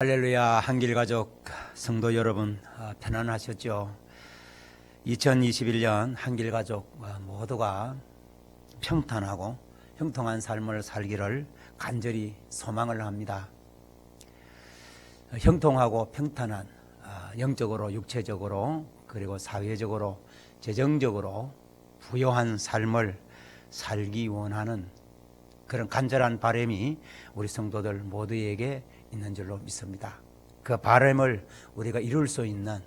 할렐루야. 한길가족 성도 여러분, 편안하셨죠? 2021년 한길가족 모두가 평탄하고 형통한 삶을 살기를 간절히 소망을 합니다. 형통하고 평탄한 영적으로 육체적으로 그리고 사회적으로 재정적으로 부요한 삶을 살기 원하는 그런 간절한 바람이 우리 성도들 모두에게 있는 줄로 믿습니다. 그 바람을 우리가 이룰 수 있는,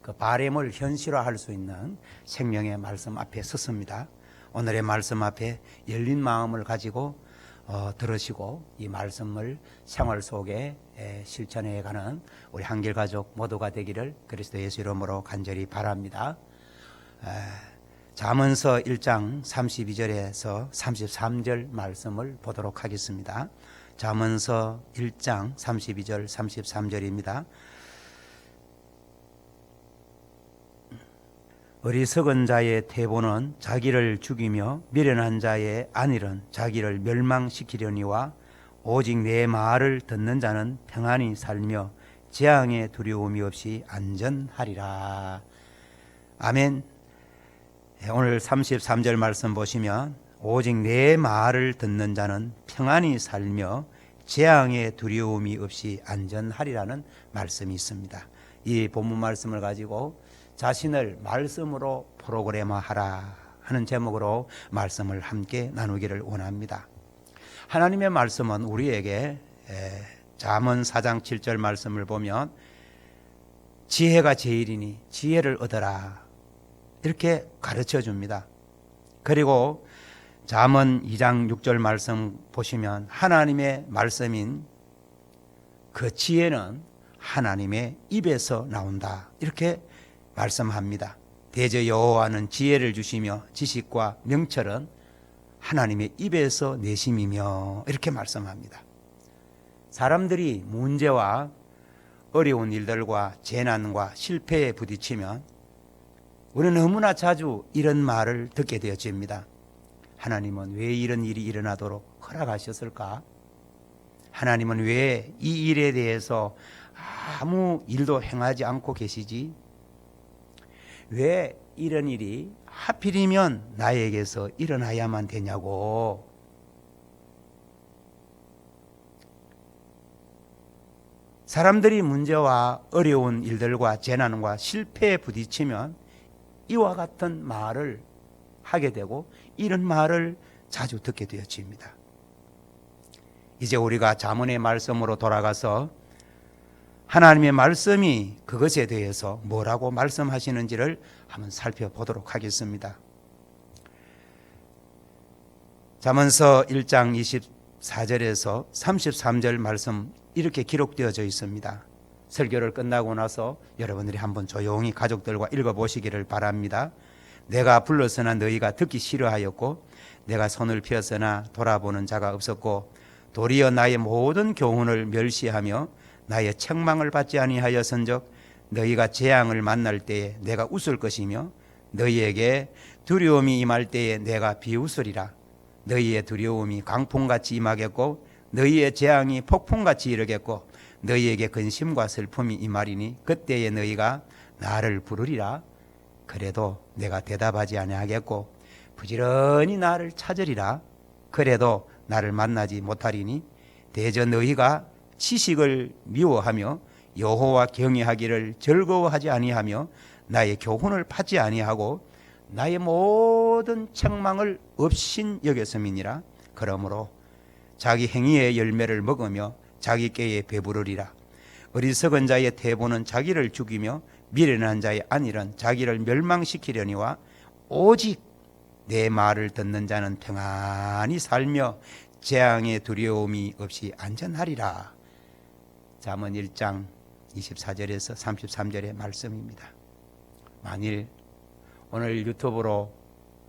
그 바람을 현실화할 수 있는 생명의 말씀 앞에 섰습니다. 오늘의 말씀 앞에 열린 마음을 가지고 들으시고 이 말씀을 생활 속에 실천해가는 우리 한길가족 모두가 되기를 그리스도 예수 이름으로 간절히 바랍니다. 잠언서 1장 32절에서 33절 말씀을 보도록 하겠습니다. 잠언서 1장 32절 33절입니다. 어리석은 자의 태보는 자기를 죽이며 미련한 자의 안일은 자기를 멸망시키려니와 오직 내 말을 듣는 자는 평안히 살며 재앙의 두려움이 없이 안전하리라. 아멘. 오늘 33절 말씀 보시면 오직 내 말을 듣는 자는 평안히 살며 재앙의 두려움이 없이 안전하리라는 말씀이 있습니다. 이 본문 말씀을 가지고 자신을 말씀으로 프로그래머하라 하는 제목으로 말씀을 함께 나누기를 원합니다. 하나님의 말씀은 우리에게 잠언 4장 7절 말씀을 보면 지혜가 제일이니 지혜를 얻어라 이렇게 가르쳐 줍니다. 그리고 잠언 2장 6절 말씀 보시면 하나님의 말씀인 그 지혜는 하나님의 입에서 나온다 이렇게 말씀합니다. 대저 여호와는 지혜를 주시며 지식과 명철은 하나님의 입에서 내심이며 이렇게 말씀합니다. 사람들이 문제와 어려운 일들과 재난과 실패에 부딪히면 우리는 너무나 자주 이런 말을 듣게 되어집니다. 하나님은 왜 이런 일이 일어나도록 허락하셨을까? 하나님은 왜 이 일에 대해서 아무 일도 행하지 않고 계시지? 왜 이런 일이 하필이면 나에게서 일어나야만 되냐고. 사람들이 문제와 어려운 일들과 재난과 실패에 부딪히면 이와 같은 말을 하게 되고 이런 말을 자주 듣게 되어집니다. 이제 우리가 잠언의 말씀으로 돌아가서 하나님의 말씀이 그것에 대해서 뭐라고 말씀하시는지를 한번 살펴보도록 하겠습니다. 잠언서 1장 24절에서 33절 말씀 이렇게 기록되어져 있습니다. 설교를 끝나고 나서 여러분들이 한번 조용히 가족들과 읽어보시기를 바랍니다. 내가 불렀으나 너희가 듣기 싫어하였고 내가 손을 펴었으나 돌아보는 자가 없었고 도리어 나의 모든 교훈을 멸시하며 나의 책망을 받지 아니하였은즉 너희가 재앙을 만날 때에 내가 웃을 것이며 너희에게 두려움이 임할 때에 내가 비웃으리라. 너희의 두려움이 강풍같이 임하겠고 너희의 재앙이 폭풍같이 이르겠고 너희에게 근심과 슬픔이 임하리니 그때에 너희가 나를 부르리라. 그래도 내가 대답하지 아니하겠고 부지런히 나를 찾으리라. 그래도 나를 만나지 못하리니 대저 너희가 지식을 미워하며 여호와 경외하기를 즐거워하지 아니하며 나의 교훈을 받지 아니하고 나의 모든 책망을 없인 여겼음이니라. 그러므로 자기 행위의 열매를 먹으며 자기 꾀에 배부르리라. 어리석은 자의 태보는 자기를 죽이며 미련한 자의 안일은 자기를 멸망시키려니와 오직 내 말을 듣는 자는 평안히 살며 재앙의 두려움이 없이 안전하리라. 잠언 1장 24절에서 33절의 말씀입니다. 만일 오늘 유튜브로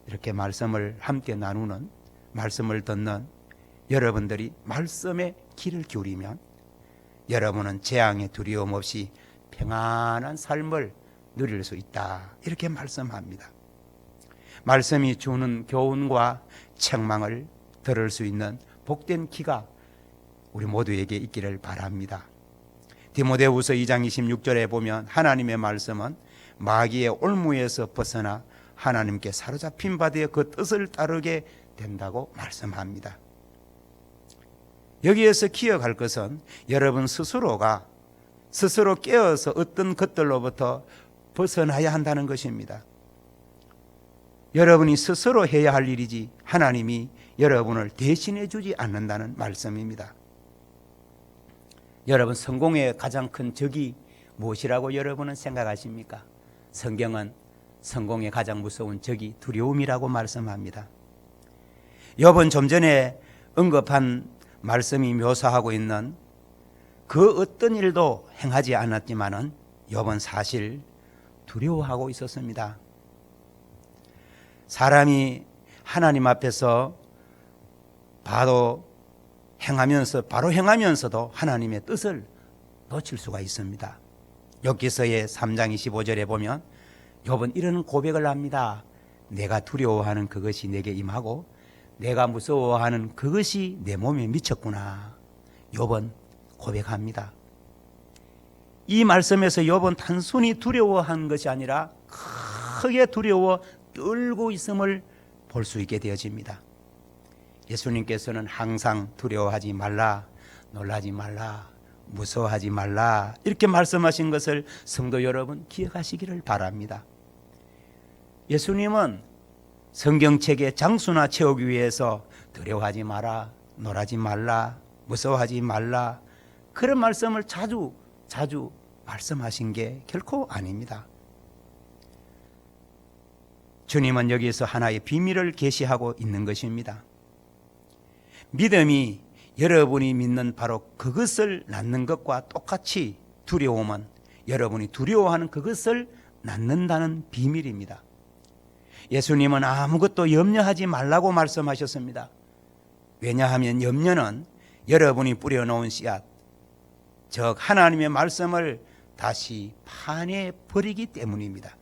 이렇게 말씀을 함께 나누는, 말씀을 듣는 여러분들이 말씀에 귀를 기울이면 여러분은 재앙의 두려움 없이 평안한 삶을 누릴 수 있다 이렇게 말씀합니다. 말씀이 주는 교훈과 책망을 들을 수 있는 복된 귀가 우리 모두에게 있기를 바랍니다. 디모데후서 2장 26절에 보면 하나님의 말씀은 마귀의 올무에서 벗어나 하나님께 사로잡힌 바 되어 그 뜻을 따르게 된다고 말씀합니다. 여기에서 기억할 것은 여러분 스스로가 스스로 깨어서 어떤 것들로부터 벗어나야 한다는 것입니다. 여러분이 스스로 해야 할 일이지 하나님이 여러분을 대신해 주지 않는다는 말씀입니다. 여러분, 성공의 가장 큰 적이 무엇이라고 여러분은 생각하십니까? 성경은 성공의 가장 무서운 적이 두려움이라고 말씀합니다. 욥은 좀 전에 언급한 말씀이 묘사하고 있는 그 어떤 일도 행하지 않았지만은 욥은 사실 두려워하고 있었습니다. 사람이 하나님 앞에서 바로 행하면서도 하나님의 뜻을 놓칠 수가 있습니다. 욥기서의 3장 25절에 보면 욥은 이런 고백을 합니다. 내가 두려워하는 그것이 내게 임하고 내가 무서워하는 그것이 내 몸에 미쳤구나. 욥은 고백합니다. 이 말씀에서 욥은 단순히 두려워한 것이 아니라 크게 두려워 떨고 있음을 볼 수 있게 되어집니다. 예수님께서는 항상 두려워하지 말라, 놀라지 말라, 무서워하지 말라 이렇게 말씀하신 것을 성도 여러분 기억하시기를 바랍니다. 예수님은 성경책의 장수나 채우기 위해서 두려워하지 마라, 놀라지 말라, 무서워하지 말라 그런 말씀을 자주 말씀하신 게 결코 아닙니다. 주님은 여기에서 하나의 비밀을 계시하고 있는 것입니다. 믿음이 여러분이 믿는 바로 그것을 낳는 것과 똑같이 두려움은 여러분이 두려워하는 그것을 낳는다는 비밀입니다. 예수님은 아무것도 염려하지 말라고 말씀하셨습니다. 왜냐하면 염려는 여러분이 뿌려놓은 씨앗, 즉 하나님의 말씀을 다시 파내 버리기 때문입니다.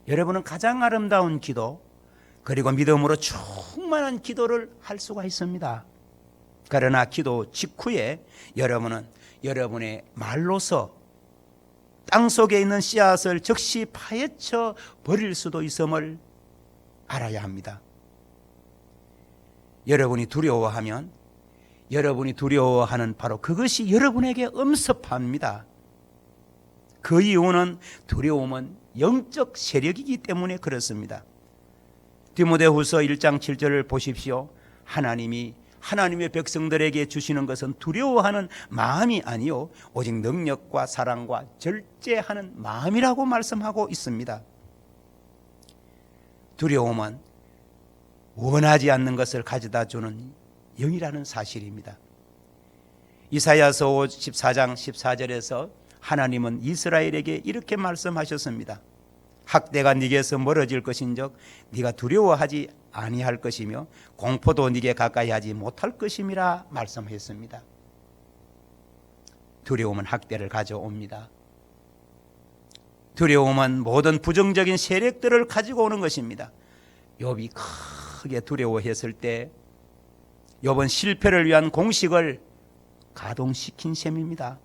여러분은 가장 아름다운 기도 그리고 믿음으로 충만한 기도를 할 수가 있습니다. 그러나 기도 직후에 여러분은 여러분의 말로서 땅속에 있는 씨앗을 즉시 파헤쳐 버릴 수도 있음을 알아야 합니다. 여러분이 두려워하면 여러분이 두려워하는 바로 그것이 여러분에게 엄습합니다. 그 이유는 두려움은 영적 세력이기 때문에 그렇습니다. 디모데후서 1장 7절을 보십시오. 하나님이 하나님의 백성들에게 주시는 것은 두려워하는 마음이 아니요 오직 능력과 사랑과 절제하는 마음이라고 말씀하고 있습니다. 두려움은 원하지 않는 것을 가져다 주는 영이라는 사실입니다. 이사야서 54장 14절에서 하나님은 이스라엘에게 이렇게 말씀하셨습니다. 학대가 네게서 멀어질 것인즉 네가 두려워하지 아니할 것이며 공포도 네게 가까이 하지 못할 것임이라 말씀했습니다. 두려움은 학대를 가져옵니다. 두려움은 모든 부정적인 세력들을 가지고 오는 것입니다. 욥이 크게 두려워했을 때 욥은 실패를 위한 공식을 가동시킨 셈입니다.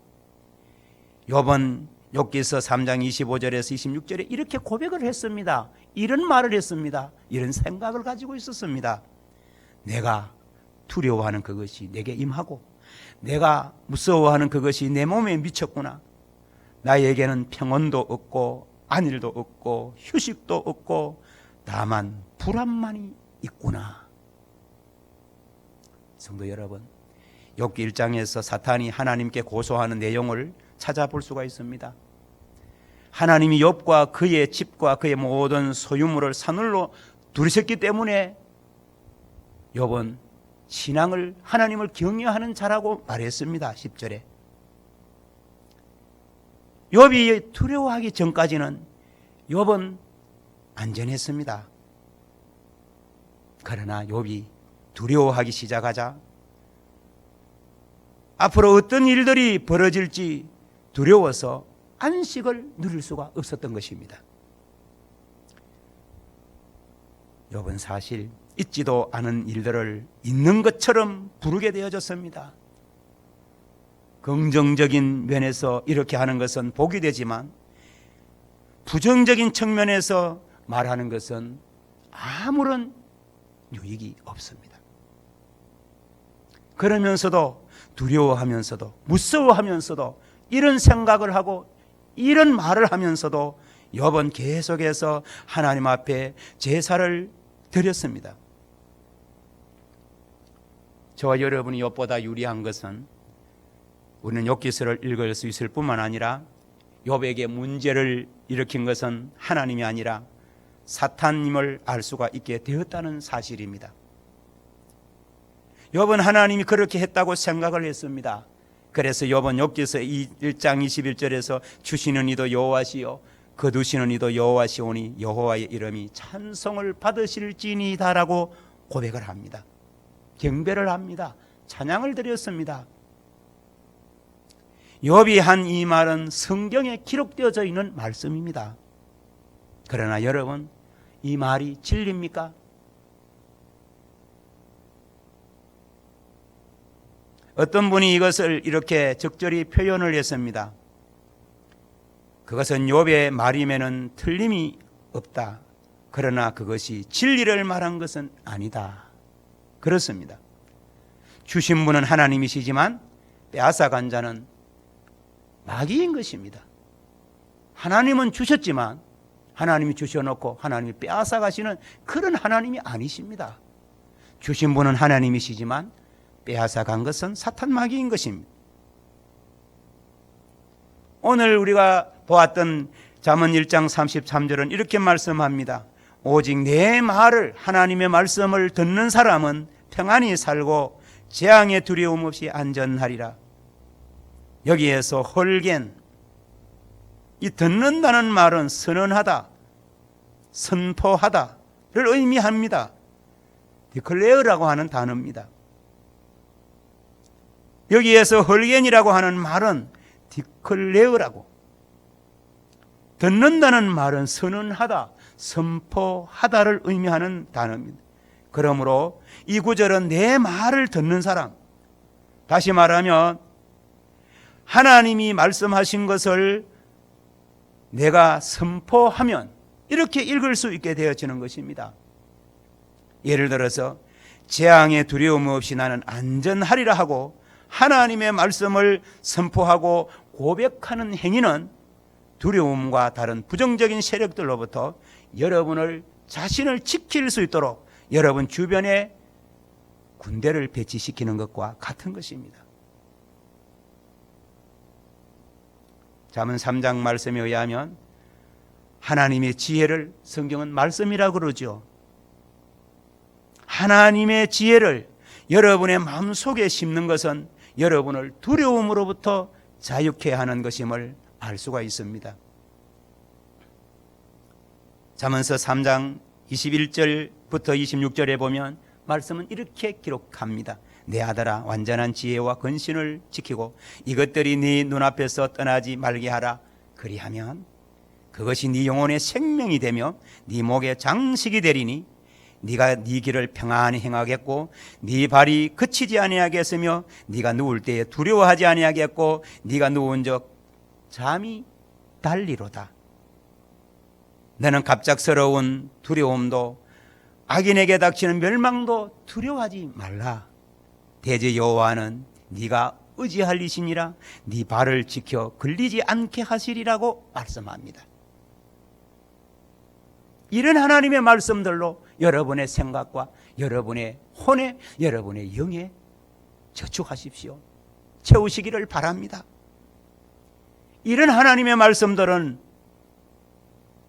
욥은 욥기서 3장 25절에서 26절에 이렇게 고백을 했습니다. 이런 말을 했습니다. 이런 생각을 가지고 있었습니다. 내가 두려워하는 그것이 내게 임하고 내가 무서워하는 그것이 내 몸에 미쳤구나. 나에게는 평온도 없고 안일도 없고 휴식도 없고 다만 불안만이 있구나. 성도 여러분, 욥기 1장에서 사탄이 하나님께 고소하는 내용을 찾아볼 수가 있습니다. 하나님이 욥과 그의 집과 그의 모든 소유물을 산울로 두르셨기 때문에 욥은 신앙을 하나님을 경외하는 자라고 말했습니다. 10절에 욥이 두려워하기 전까지는 욥은 안전했습니다. 그러나 욥이 두려워하기 시작하자 앞으로 어떤 일들이 벌어질지 두려워서 안식을 누릴 수가 없었던 것입니다. 욥은 사실 있지도 않은 일들을 있는 것처럼 부르게 되어졌습니다. 긍정적인 면에서 이렇게 하는 것은 복이 되지만 부정적인 측면에서 말하는 것은 아무런 유익이 없습니다. 그러면서도 두려워하면서도 무서워하면서도 이런 생각을 하고 이런 말을 하면서도 욥은 계속해서 하나님 앞에 제사를 드렸습니다. 저와 여러분이 욥보다 유리한 것은 우리는 욥기서를 읽을 수 있을 뿐만 아니라 욥에게 문제를 일으킨 것은 하나님이 아니라 사탄임을 알 수가 있게 되었다는 사실입니다. 욥은 하나님이 그렇게 했다고 생각을 했습니다. 그래서 욥은 욥기서 1장 21절에서 주시는 이도 여호와시요 거두시는 이도 여호와시오니 여호와의 이름이 찬송을 받으실지니다라고 고백을 합니다. 경배를 합니다. 찬양을 드렸습니다. 욥이 한 이 말은 성경에 기록되어져 있는 말씀입니다. 그러나 여러분, 이 말이 진리입니까? 어떤 분이 이것을 이렇게 적절히 표현을 했습니다. 그것은 욥의 말이면은 틀림이 없다. 그러나 그것이 진리를 말한 것은 아니다. 그렇습니다. 주신 분은 하나님이시지만 빼앗아간 자는 마귀인 것입니다. 하나님은 주셨지만 하나님이 주셔놓고 하나님이 빼앗아가시는 그런 하나님이 아니십니다. 주신 분은 하나님이시지만 빼앗아간 것은 사탄 마귀인 것입니다. 오늘 우리가 보았던 잠언 1장 33절은 이렇게 말씀합니다. 오직 내 말을 하나님의 말씀을 듣는 사람은 평안히 살고 재앙의 두려움 없이 안전하리라. 여기에서 헐겐, 이 듣는다는 말은 선언하다, 선포하다를 의미합니다. 디클레어라고 하는 단어입니다. 여기에서 헐겐이라고 하는 말은 디클레어라고, 듣는다는 말은 선언하다, 선포하다를 의미하는 단어입니다. 그러므로 이 구절은 내 말을 듣는 사람, 다시 말하면 하나님이 말씀하신 것을 내가 선포하면 이렇게 읽을 수 있게 되어지는 것입니다. 예를 들어서 재앙의 두려움 없이 나는 안전하리라 하고 하나님의 말씀을 선포하고 고백하는 행위는 두려움과 다른 부정적인 세력들로부터 여러분을 자신을 지킬 수 있도록 여러분 주변에 군대를 배치시키는 것과 같은 것입니다. 잠언 3장 말씀에 의하면 하나님의 지혜를 성경은 말씀이라고 그러죠. 하나님의 지혜를 여러분의 마음속에 심는 것은 여러분을 두려움으로부터 자유케 하는 것임을 알 수가 있습니다. 잠언서 3장 21절부터 26절에 보면 말씀은 이렇게 기록합니다. 내 아들아, 완전한 지혜와 근신을 지키고 이것들이 네 눈앞에서 떠나지 말게 하라. 그리하면 그것이 네 영혼의 생명이 되며 네 목의 장식이 되리니 네가 네 길을 평안히 행하겠고 네 발이 그치지 아니하겠으며 네가 누울 때에 두려워하지 아니하겠고 네가 누운 적 잠이 달리로다. 너는 갑작스러운 두려움도 악인에게 닥치는 멸망도 두려워하지 말라. 대제 여호와는 네가 의지할 이시니라. 네 발을 지켜 걸리지 않게 하시리라고 말씀합니다. 이런 하나님의 말씀들로 여러분의 생각과 여러분의 혼에, 여러분의 영에 저축하십시오. 채우시기를 바랍니다. 이런 하나님의 말씀들은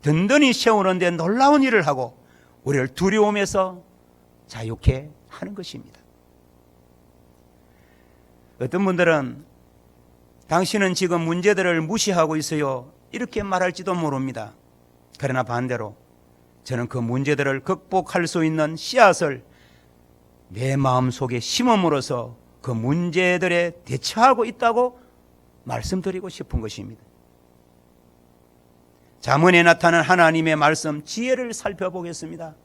든든히 세우는 데 놀라운 일을 하고 우리를 두려움에서 자유케 하는 것입니다. 어떤 분들은 당신은 지금 문제들을 무시하고 있어요, 이렇게 말할지도 모릅니다. 그러나 반대로 저는 그 문제들을 극복할 수 있는 씨앗을 내 마음속에 심음으로써 그 문제들에 대처하고 있다고 말씀드리고 싶은 것입니다. 잠언에 나타난 하나님의 말씀 지혜를 살펴보겠습니다.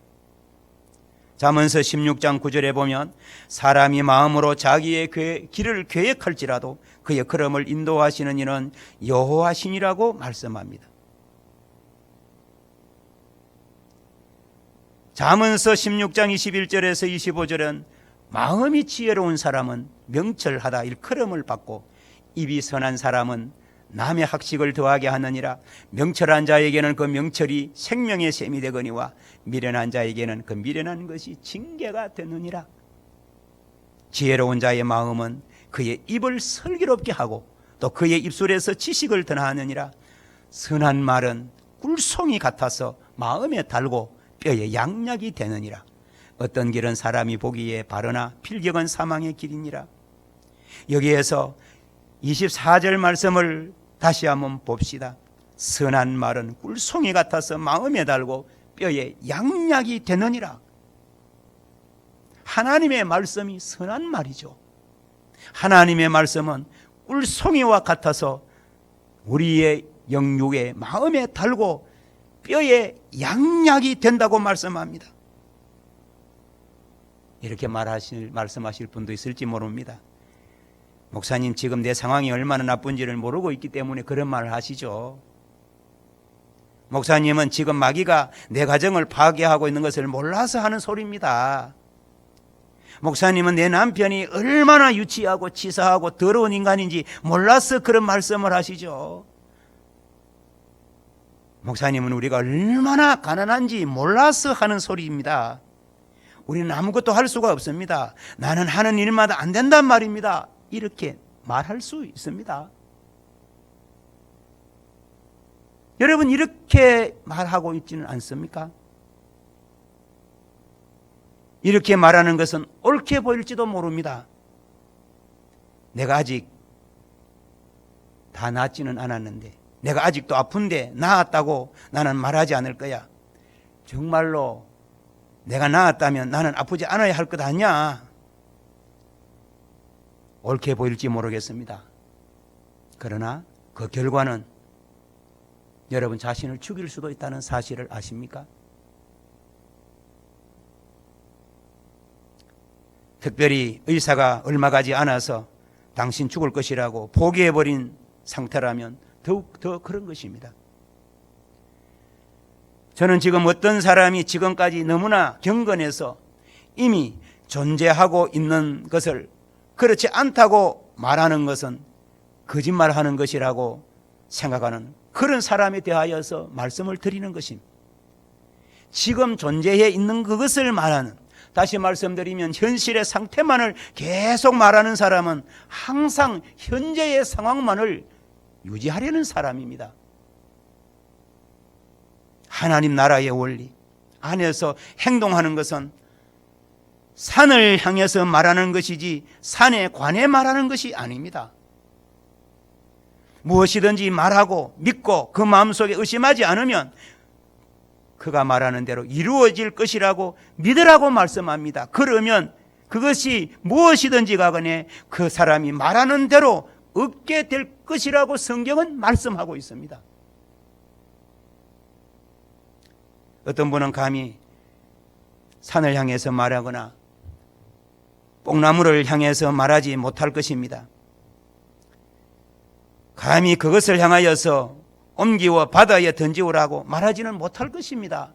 잠언서 16장 9절에 보면 사람이 마음으로 자기의 길을 계획할지라도 그의 걸음을 인도하시는 이는 여호와시니라고 말씀합니다. 잠언서 16장 21절에서 25절은 마음이 지혜로운 사람은 명철하다 일컬음을 받고 입이 선한 사람은 남의 학식을 더하게 하느니라. 명철한 자에게는 그 명철이 생명의 셈이 되거니와 미련한 자에게는 그 미련한 것이 징계가 되느니라. 지혜로운 자의 마음은 그의 입을 슬기롭게 하고 또 그의 입술에서 지식을 드나느니라. 선한 말은 꿀송이 같아서 마음에 달고 뼈에 양약이 되느니라. 어떤 길은 사람이 보기에 바르나 필경은 사망의 길이니라. 여기에서 24절 말씀을 다시 한번 봅시다. 선한 말은 꿀송이 같아서 마음에 달고 뼈에 양약이 되느니라. 하나님의 말씀이 선한 말이죠. 하나님의 말씀은 꿀송이와 같아서 우리의 영육에 마음에 달고 뼈에 양약이 된다고 말씀합니다. 이렇게 말씀하실 분도 있을지 모릅니다. 목사님, 지금 내 상황이 얼마나 나쁜지를 모르고 있기 때문에 그런 말을 하시죠. 목사님은 지금 마귀가 내 가정을 파괴하고 있는 것을 몰라서 하는 소리입니다. 목사님은 내 남편이 얼마나 유치하고 치사하고 더러운 인간인지 몰라서 그런 말씀을 하시죠. 목사님은 우리가 얼마나 가난한지 몰라서 하는 소리입니다. 우리는 아무것도 할 수가 없습니다. 나는 하는 일마다 안 된단 말입니다. 이렇게 말할 수 있습니다. 여러분, 이렇게 말하고 있지는 않습니까? 이렇게 말하는 것은 옳게 보일지도 모릅니다. 내가 아직 다 낫지는 않았는데, 내가 아직도 아픈데 나았다고 나는 말하지 않을 거야. 정말로 내가 나았다면 나는 아프지 않아야 할 것 아니야. 옳게 보일지 모르겠습니다. 그러나 그 결과는 여러분 자신을 죽일 수도 있다는 사실을 아십니까? 특별히 의사가 얼마 가지 않아서 당신 죽을 것이라고 포기해버린 상태라면 더욱 더 그런 것입니다. 저는 지금 어떤 사람이 지금까지 너무나 경건해서 이미 존재하고 있는 것을 그렇지 않다고 말하는 것은 거짓말하는 것이라고 생각하는 그런 사람에 대하여서 말씀을 드리는 것입니다. 지금 존재해 있는 그것을 말하는, 다시 말씀드리면 현실의 상태만을 계속 말하는 사람은 항상 현재의 상황만을 유지하려는 사람입니다. 하나님 나라의 원리 안에서 행동하는 것은 산을 향해서 말하는 것이지 산에 관해 말하는 것이 아닙니다. 무엇이든지 말하고 믿고 그 마음속에 의심하지 않으면 그가 말하는 대로 이루어질 것이라고 믿으라고 말씀합니다. 그러면 그것이 무엇이든지 가거나 그 사람이 말하는 대로 얻게 될 것이라고 성경은 말씀하고 있습니다. 어떤 분은 감히 산을 향해서 말하거나 뽕나무를 향해서 말하지 못할 것입니다. 감히 그것을 향하여서 옮기어 바다에 던지오라고 말하지는 못할 것입니다.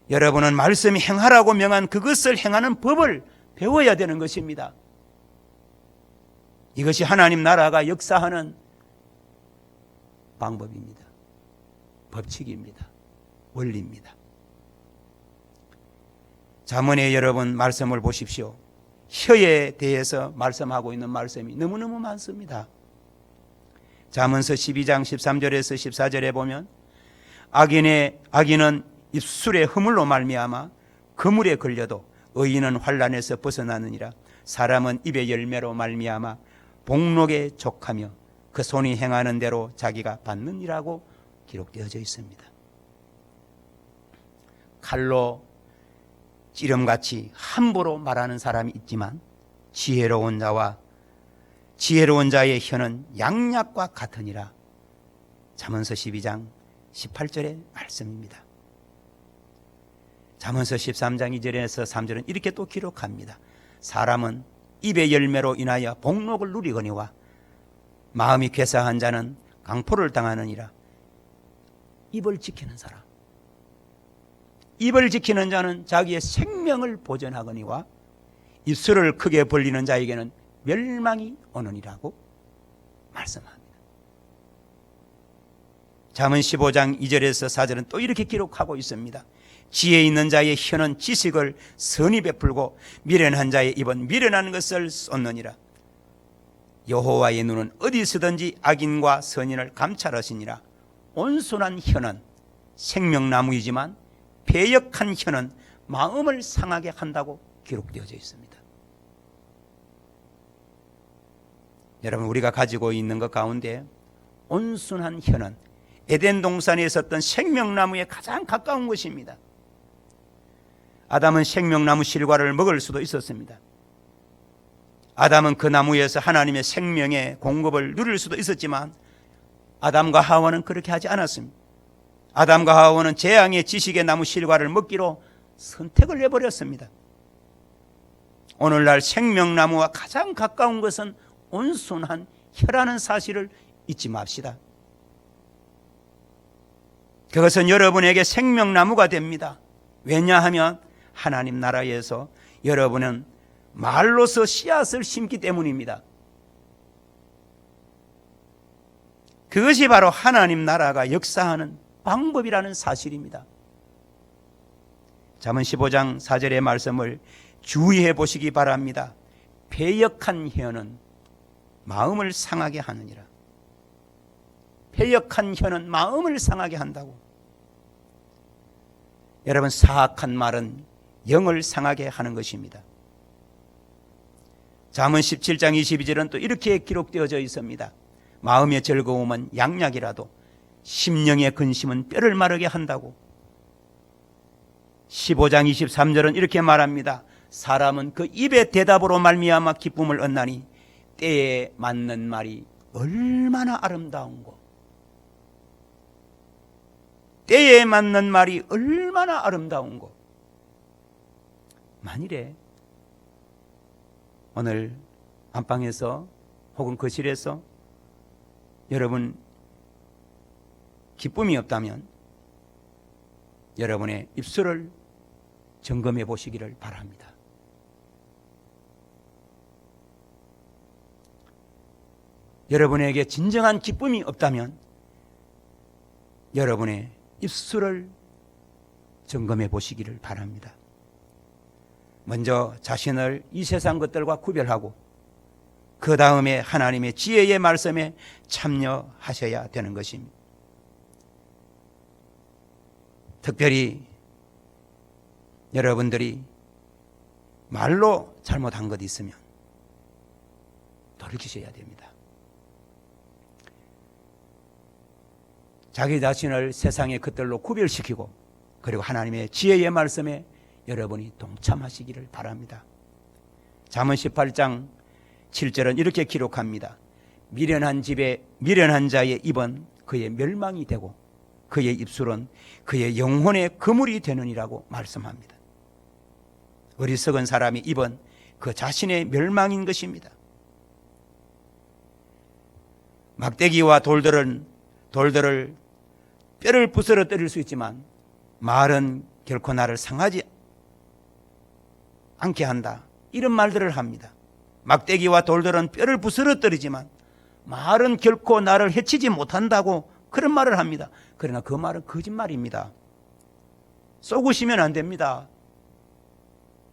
여러분은 말씀이 행하라고 명한 그것을 행하는 법을 배워야 되는 것입니다. 이것이 하나님 나라가 역사하는 방법입니다. 법칙입니다. 원리입니다. 잠언의 여러분 말씀을 보십시오. 혀에 대해서 말씀하고 있는 말씀이 너무너무 많습니다. 잠언서 12장 13절에서 14절에 보면 악인은 입술의 허물로 말미암아 그물에 걸려도 의인은 환난에서 벗어나느니라. 사람은 입의 열매로 말미암아 복록에 족하며 그 손이 행하는 대로 자기가 받느니라고 기록되어져 있습니다. 칼로 찌름같이 함부로 말하는 사람이 있지만 지혜로운 자의 혀는 양약과 같으니라. 잠언서 12장 18절의 말씀입니다. 잠언서 13장 2절에서 3절은 이렇게 또 기록합니다. 사람은 입의 열매로 인하여 복록을 누리거니와 마음이 괴사한 자는 강포를 당하느니라. 입을 지키는 사람, 입을 지키는 자는 자기의 생명을 보존하거니와 입술을 크게 벌리는 자에게는 멸망이 오느니라고 말씀합니다. 잠언 15장 2절에서 4절은 또 이렇게 기록하고 있습니다. 지혜 있는 자의 혀는 지식을 선히 베풀고 미련한 자의 입은 미련한 것을 쏟느니라. 여호와의 눈은 어디서든지 악인과 선인을 감찰하시니라. 온순한 혀는 생명나무이지만 패역한 혀는 마음을 상하게 한다고 기록되어져 있습니다. 여러분, 우리가 가지고 있는 것 가운데 온순한 혀는 에덴 동산에 있었던 생명나무에 가장 가까운 것입니다. 아담은 생명나무 실과를 먹을 수도 있었습니다. 아담은 그 나무에서 하나님의 생명의 공급을 누릴 수도 있었지만 아담과 하와는 그렇게 하지 않았습니다. 아담과 하와는 재앙의 지식의 나무 실과를 먹기로 선택을 해버렸습니다. 오늘날 생명나무와 가장 가까운 것은 온순한 혀라는 사실을 잊지 맙시다. 그것은 여러분에게 생명나무가 됩니다. 왜냐하면 하나님 나라에서 여러분은 말로서 씨앗을 심기 때문입니다. 그것이 바로 하나님 나라가 역사하는 방법이라는 사실입니다. 잠언 15장 4절의 말씀을 주의해 보시기 바랍니다. 패역한 혀는 마음을 상하게 하느니라. 패역한 혀는 마음을 상하게 한다고. 여러분, 사악한 말은 영을 상하게 하는 것입니다. 잠언 17장 22절은 또 이렇게 기록되어져 있습니다. 마음의 즐거움은 양약이라도 심령의 근심은 뼈를 마르게 한다고. 15장 23절은 이렇게 말합니다. 사람은 그 입의 대답으로 말미암아 기쁨을 얻나니 때에 맞는 말이 얼마나 아름다운고. 때에 맞는 말이 얼마나 아름다운고. 만일에 오늘 안방에서 혹은 거실에서 여러분 기쁨이 없다면 여러분의 입술을 점검해 보시기를 바랍니다. 여러분에게 진정한 기쁨이 없다면 여러분의 입술을 점검해 보시기를 바랍니다. 먼저 자신을 이 세상 것들과 구별하고 그 다음에 하나님의 지혜의 말씀에 참여하셔야 되는 것입니다. 특별히 여러분들이 말로 잘못한 것 있으면 돌이키셔야 됩니다. 자기 자신을 세상의 것들로 구별시키고 그리고 하나님의 지혜의 말씀에 여러분이 동참하시기를 바랍니다. 잠언 18장 7절은 이렇게 기록합니다. 미련한 자의 입은 그의 멸망이 되고 그의 입술은 그의 영혼의 그물이 되느니라고 말씀합니다. 어리석은 사람의 입은 그 자신의 멸망인 것입니다. 막대기와 돌들을 뼈를 부스러뜨릴 수 있지만 말은 결코 나를 상하지 않게 한다. 이런 말들을 합니다. 막대기와 돌들은 뼈를 부스러뜨리지만 말은 결코 나를 해치지 못한다고 그런 말을 합니다. 그러나 그 말은 거짓말입니다. 쏘구시면 안 됩니다.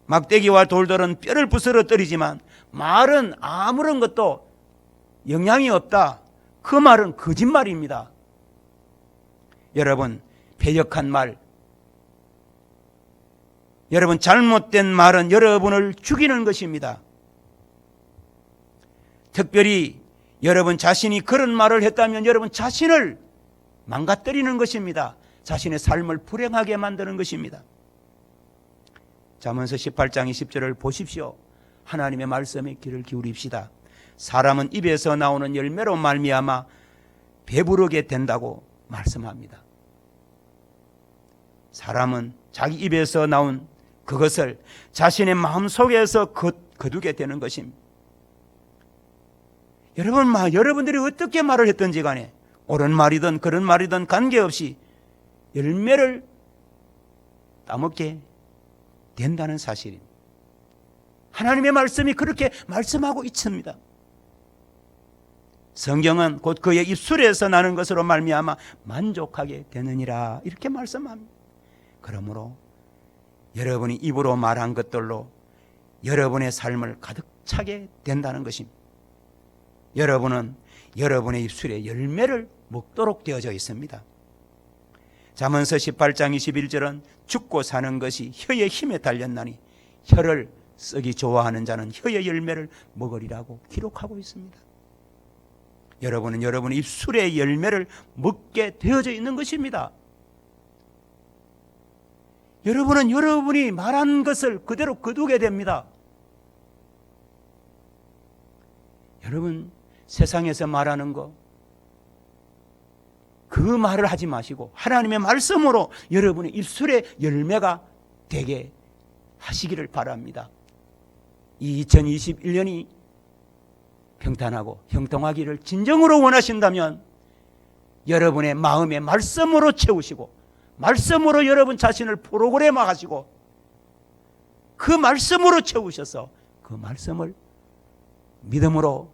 막대기와 돌들은 뼈를 부스러뜨리지만 말은 아무런 것도 영향이 없다. 그 말은 거짓말입니다. 여러분, 패역한 말, 여러분 잘못된 말은 여러분을 죽이는 것입니다. 특별히 여러분 자신이 그런 말을 했다면 여러분 자신을 망가뜨리는 것입니다. 자신의 삶을 불행하게 만드는 것입니다. 잠언서 18장 20절을 보십시오. 하나님의 말씀에 귀를 기울입시다. 사람은 입에서 나오는 열매로 말미암아 배부르게 된다고 말씀합니다. 사람은 자기 입에서 나온 그것을 자신의 마음속에서 거두게 되는 것입니다. 여러분들이 어떻게 말을 했든지 간에 옳은 말이든 그런 말이든 관계없이 열매를 따먹게 된다는 사실입니다. 하나님의 말씀이 그렇게 말씀하고 있습니다. 성경은 곧 그의 입술에서 나는 것으로 말미암아 만족하게 되느니라 이렇게 말씀합니다. 그러므로 여러분이 입으로 말한 것들로 여러분의 삶을 가득 차게 된다는 것입니다. 여러분은 여러분의 입술에 열매를 먹도록 되어져 있습니다. 잠언서 18장 21절은 죽고 사는 것이 혀의 힘에 달렸나니 혀를 쓰기 좋아하는 자는 혀의 열매를 먹으리라고 기록하고 있습니다. 여러분은 여러분의 입술의 열매를 먹게 되어져 있는 것입니다. 여러분은 여러분이 말한 것을 그대로 거두게 됩니다. 여러분 세상에서 말하는 거 그 말을 하지 마시고 하나님의 말씀으로 여러분의 입술의 열매가 되게 하시기를 바랍니다. 이 2021년이 평탄하고 형통하기를 진정으로 원하신다면 여러분의 마음에 말씀으로 채우시고 말씀으로 여러분 자신을 프로그램화하시고 그 말씀으로 채우셔서 그 말씀을 믿음으로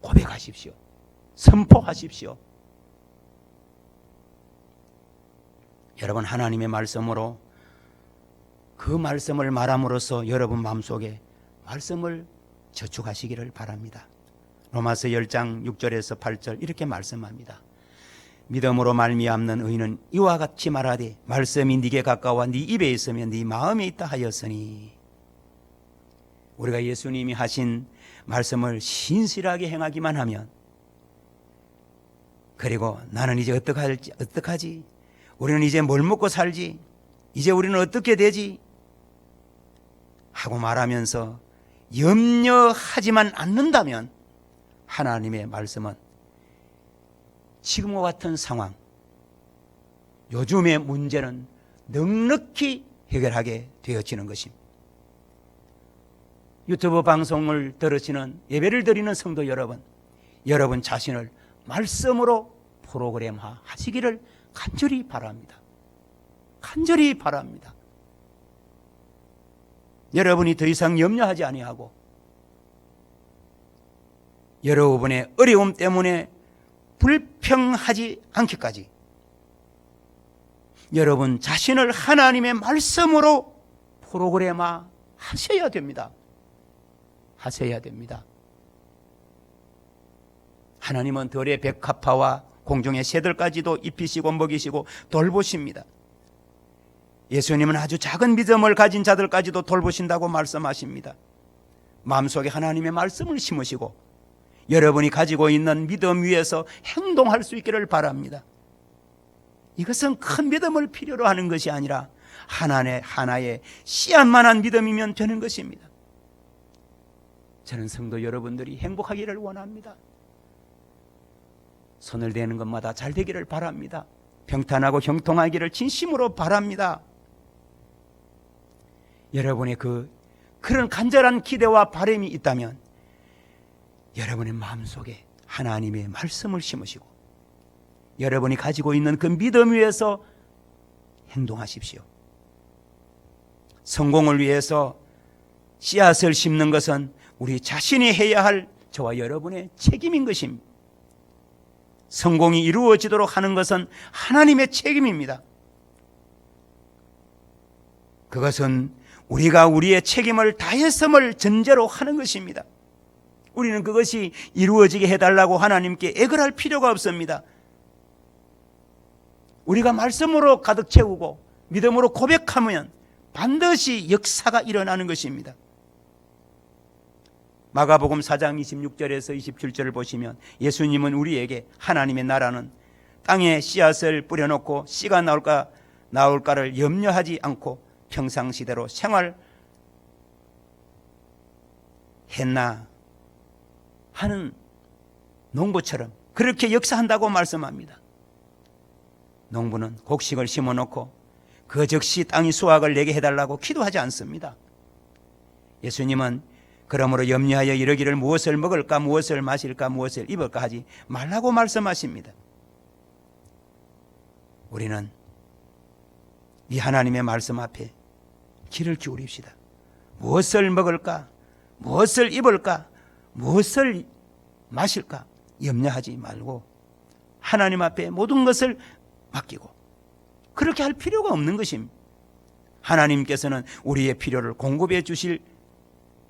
고백하십시오. 선포하십시오. 여러분 하나님의 말씀으로 그 말씀을 말함으로써 여러분 마음속에 말씀을 저축하시기를 바랍니다. 로마서 10장 6절에서 8절 이렇게 말씀합니다. 믿음으로 말미암는 의는 이와 같이 말하되 말씀이 네게 가까워 네 입에 있으면 네 마음에 있다 하였으니 우리가 예수님이 하신 말씀을 신실하게 행하기만 하면 그리고 나는 이제 어떡하지? 우리는 이제 뭘 먹고 살지? 이제 우리는 어떻게 되지? 하고 말하면서 염려하지만 않는다면 하나님의 말씀은 지금과 같은 상황, 요즘의 문제는 넉넉히 해결하게 되어지는 것입니다. 유튜브 방송을 들으시는 예배를 드리는 성도 여러분, 여러분 자신을 말씀으로 프로그램화 하시기를 간절히 바랍니다. 간절히 바랍니다. 여러분이 더 이상 염려하지 아니하고 여러분의 어려움 때문에 불평하지 않기까지 여러분 자신을 하나님의 말씀으로 프로그램화 하셔야 됩니다. 하셔야 됩니다. 하나님은 들의 백합화와 공중의 새들까지도 입히시고 먹이시고 돌보십니다. 예수님은 아주 작은 믿음을 가진 자들까지도 돌보신다고 말씀하십니다. 마음속에 하나님의 말씀을 심으시고 여러분이 가지고 있는 믿음 위에서 행동할 수 있기를 바랍니다. 이것은 큰 믿음을 필요로 하는 것이 아니라 하나의 씨앗만한 믿음이면 되는 것입니다. 저는 성도 여러분들이 행복하기를 원합니다. 손을 대는 것마다 잘 되기를 바랍니다. 평탄하고 형통하기를 진심으로 바랍니다. 여러분의 그런 간절한 기대와 바람이 있다면 여러분의 마음속에 하나님의 말씀을 심으시고 여러분이 가지고 있는 그 믿음 위에서 행동하십시오. 성공을 위해서 씨앗을 심는 것은 우리 자신이 해야 할 저와 여러분의 책임인 것입니다. 성공이 이루어지도록 하는 것은 하나님의 책임입니다. 그것은 우리가 우리의 책임을 다했음을 전제로 하는 것입니다. 우리는 그것이 이루어지게 해달라고 하나님께 애걸할 필요가 없습니다. 우리가 말씀으로 가득 채우고 믿음으로 고백하면 반드시 역사가 일어나는 것입니다. 마가복음 4장 26절에서 27절을 보시면 예수님은 우리에게 하나님의 나라는 땅에 씨앗을 뿌려놓고 씨가 나올까를 염려하지 않고 평상시대로 생활했나 하는 농부처럼 그렇게 역사한다고 말씀합니다. 농부는 곡식을 심어놓고 그 즉시 땅이 수확을 내게 해달라고 기도하지 않습니다. 예수님은 그러므로 염려하여 이르기를 무엇을 먹을까, 무엇을 마실까, 무엇을 입을까 하지 말라고 말씀하십니다. 우리는 이 하나님의 말씀 앞에 귀를 기울입시다. 무엇을 먹을까, 무엇을 입을까, 무엇을 마실까 염려하지 말고 하나님 앞에 모든 것을 맡기고, 그렇게 할 필요가 없는 것입니다. 하나님께서는 우리의 필요를 공급해 주실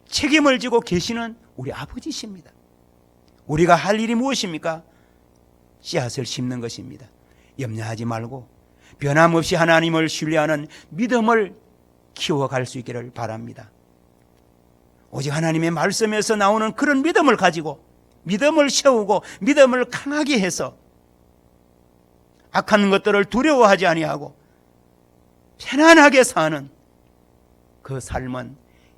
책임을 지고 계시는 우리 아버지십니다. 우리가 할 일이 무엇입니까? 씨앗을 심는 것입니다. 염려하지 말고 변함없이 하나님을 신뢰하는 믿음을 키워갈 수 있기를 바랍니다. 오직 하나님의 말씀에서 나오는 그런 믿음을 가지고, 믿음을 세우고 믿음을 강하게 해서 악한 것들을 두려워하지 아니하고 편안하게 사는 그 삶은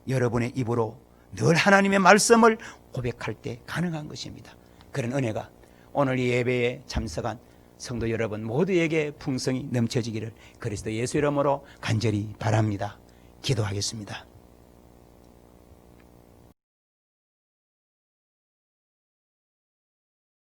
여러분의 입으로 늘 하나님의 말씀을 고백할 때 가능한 것입니다. 그런 은혜가 오늘 이 예배에 참석한 성도 여러분 모두에게 풍성히 넘쳐지기를 그리스도 예수 이름으로 간절히 바랍니다. 기도하겠습니다.